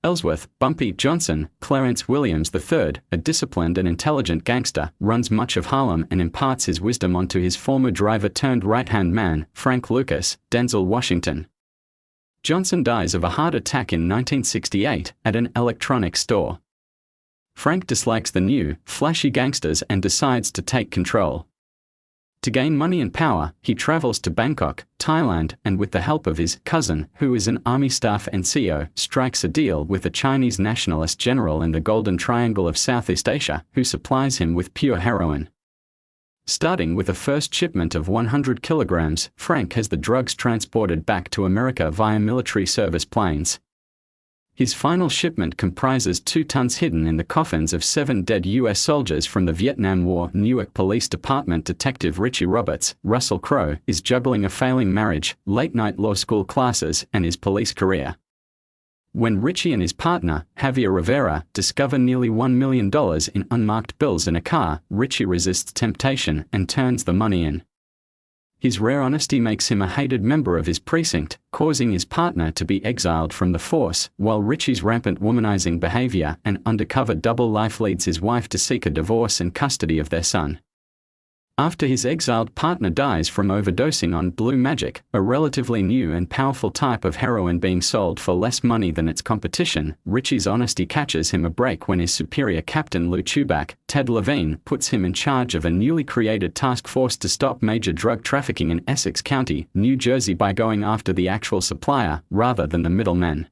Ellsworth, Bumpy Johnson, Clarence Williams III, a disciplined and intelligent gangster, runs much of Harlem and imparts his wisdom onto his former driver turned right-hand man, Frank Lucas, Denzel Washington. Johnson dies of a heart attack in 1968 at an electronics store. Frank dislikes the new, flashy gangsters and decides to take control. To gain money and power, he travels to Bangkok, Thailand, and with the help of his cousin, who is an army staff NCO, strikes a deal with a Chinese nationalist general in the Golden Triangle of Southeast Asia, who supplies him with pure heroin. Starting with a first shipment of 100 kilograms, Frank has the drugs transported back to America via military service planes. His final shipment comprises 2 tons hidden in the coffins of 7 dead U.S. soldiers from the Vietnam War. Newark Police Department Detective Richie Roberts, Russell Crowe, is juggling a failing marriage, late-night law school classes, and his police career. When Richie and his partner, Javier Rivera, discover nearly $1 million in unmarked bills in a car, Richie resists temptation and turns the money in. His rare honesty makes him a hated member of his precinct, causing his partner to be exiled from the force, while Richie's rampant womanizing behavior and undercover double life leads his wife to seek a divorce and custody of their son. After his exiled partner dies from overdosing on blue magic, a relatively new and powerful type of heroin being sold for less money than its competition, Richie's honesty catches him a break when his superior Captain Lou Chubak, Ted Levine, puts him in charge of a newly created task force to stop major drug trafficking in Essex County, New Jersey by going after the actual supplier, rather than the middlemen.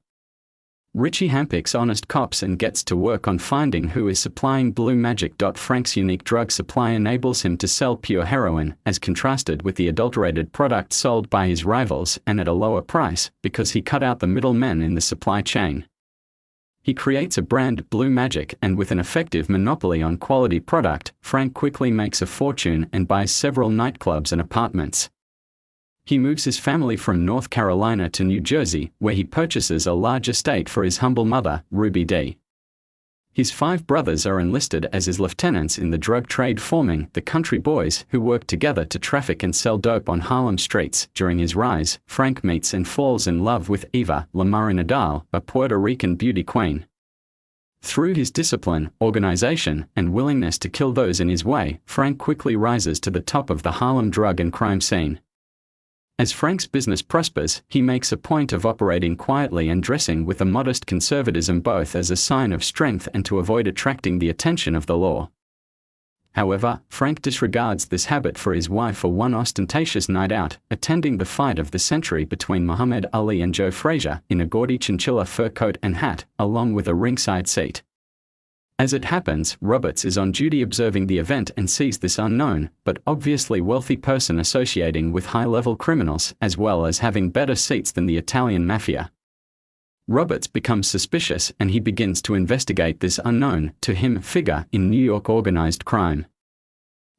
Richie handpicks honest cops and gets to work on finding who is supplying blue magic. Frank's unique drug supply enables him to sell pure heroin, as contrasted with the adulterated product sold by his rivals, and at a lower price, because he cut out the middlemen in the supply chain. He creates a brand, Blue Magic, and with an effective monopoly on quality product, Frank quickly makes a fortune and buys several nightclubs and apartments. He moves his family from North Carolina to New Jersey, where he purchases a large estate for his humble mother, Ruby D. His 5 brothers are enlisted as his lieutenants in the drug trade, forming the Country Boys, who work together to traffic and sell dope on Harlem streets. During his rise, Frank meets and falls in love with Eva Lamari Nadal, a Puerto Rican beauty queen. Through his discipline, organization, and willingness to kill those in his way, Frank quickly rises to the top of the Harlem drug and crime scene. As Frank's business prospers, he makes a point of operating quietly and dressing with a modest conservatism, both as a sign of strength and to avoid attracting the attention of the law. However, Frank disregards this habit for his wife for one ostentatious night out, attending the fight of the century between Muhammad Ali and Joe Frazier in a gaudy chinchilla fur coat and hat, along with a ringside seat. As it happens, Roberts is on duty observing the event and sees this unknown, but obviously wealthy person associating with high-level criminals, as well as having better seats than the Italian Mafia. Roberts becomes suspicious and he begins to investigate this unknown, to him, figure in New York organized crime.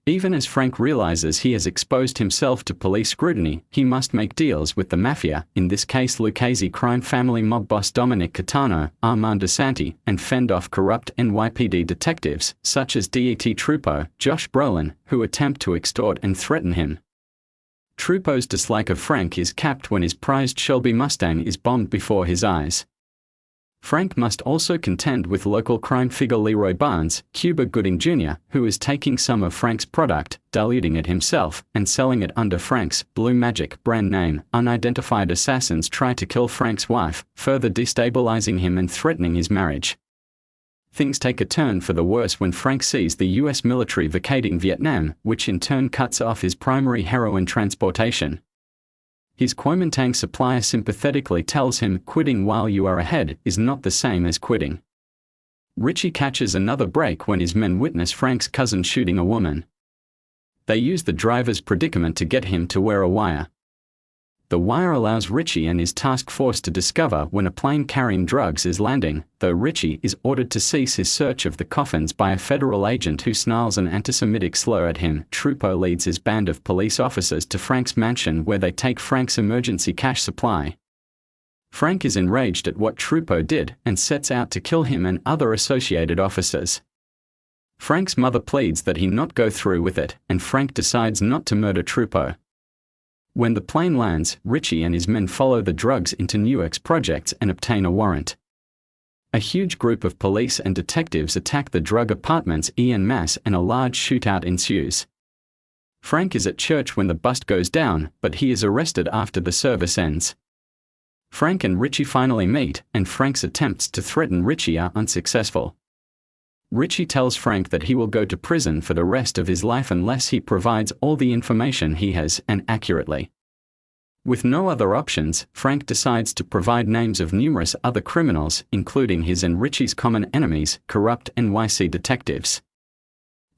Even as Frank realizes he has exposed himself to police scrutiny, he must make deals with the Mafia, in this case Lucchese crime family mob boss Dominic Catano, Armand DeSanti, and fend off corrupt NYPD detectives, such as Det Trupo, Josh Brolin, who attempt to extort and threaten him. Trupo's dislike of Frank is capped when his prized Shelby Mustang is bombed before his eyes. Frank must also contend with local crime figure Leroy Barnes, Cuba Gooding Jr., who is taking some of Frank's product, diluting it himself, and selling it under Frank's Blue Magic brand name. Unidentified assassins try to kill Frank's wife, further destabilizing him and threatening his marriage. Things take a turn for the worse when Frank sees the U.S. military vacating Vietnam, which in turn cuts off his primary heroin transportation. His Kuomintang supplier sympathetically tells him quitting while you are ahead is not the same as quitting. Richie catches another break when his men witness Frank's cousin shooting a woman. They use the driver's predicament to get him to wear a wire. The wire allows Richie and his task force to discover when a plane carrying drugs is landing, though Richie is ordered to cease his search of the coffins by a federal agent who snarls an anti-Semitic slur at him. Trupo leads his band of police officers to Frank's mansion where they take Frank's emergency cash supply. Frank is enraged at what Trupo did and sets out to kill him and other associated officers. Frank's mother pleads that he not go through with it, and Frank decides not to murder Trupo. When the plane lands, Richie and his men follow the drugs into Newark's projects and obtain a warrant. A huge group of police and detectives attack the drug apartments en masse and a large shootout ensues. Frank is at church when the bust goes down, but he is arrested after the service ends. Frank and Richie finally meet, and Frank's attempts to threaten Richie are unsuccessful. Richie tells Frank that he will go to prison for the rest of his life unless he provides all the information he has, and accurately. With no other options, Frank decides to provide names of numerous other criminals, including his and Richie's common enemies, corrupt NYC detectives.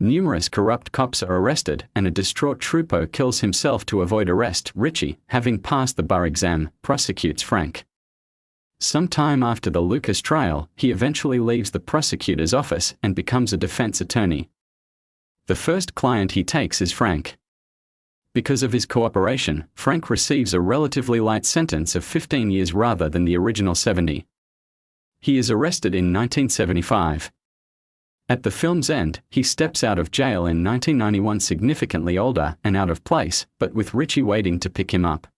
Numerous corrupt cops are arrested, and a distraught trooper kills himself to avoid arrest. Richie, having passed the bar exam, prosecutes Frank. Sometime after the Lucas trial, he eventually leaves the prosecutor's office and becomes a defense attorney. The first client he takes is Frank. Because of his cooperation, Frank receives a relatively light sentence of 15 years rather than the original 70. He is arrested in 1975. At the film's end, he steps out of jail in 1991 significantly older and out of place, but with Richie waiting to pick him up.